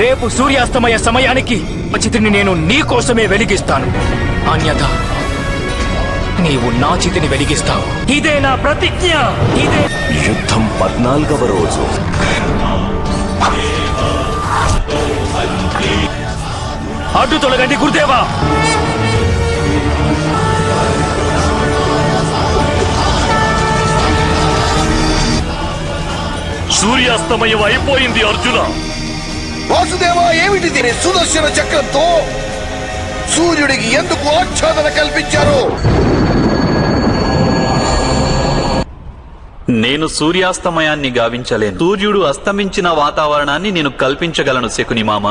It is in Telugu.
రేపు సూర్యాస్తమయ సమయానికి చితిని నేను నీ కోసమే వెలిగిస్తాను. అన్యథా నీవు నా చితిని వెలిగిస్తావు. ఇదే నా ప్రతిజ్ఞ. ఇదే యుద్ధం 14వ రోజు. అడ్డు తొలగండి గురుదేవా. సూర్యాస్తమయం అయిపోయింది అర్జున. వాసుదేవా, ఏమిటిది? సుదర్శన చక్రంతో సూర్యుడికి ఎందుకు ఆచ్ఛాదన కల్పించారు? నేను సూర్యాస్తమయాన్ని గావించలేను. సూర్యుడు అస్తమించిన వాతావరణాన్ని నేను కల్పించగలను శకుని మామ.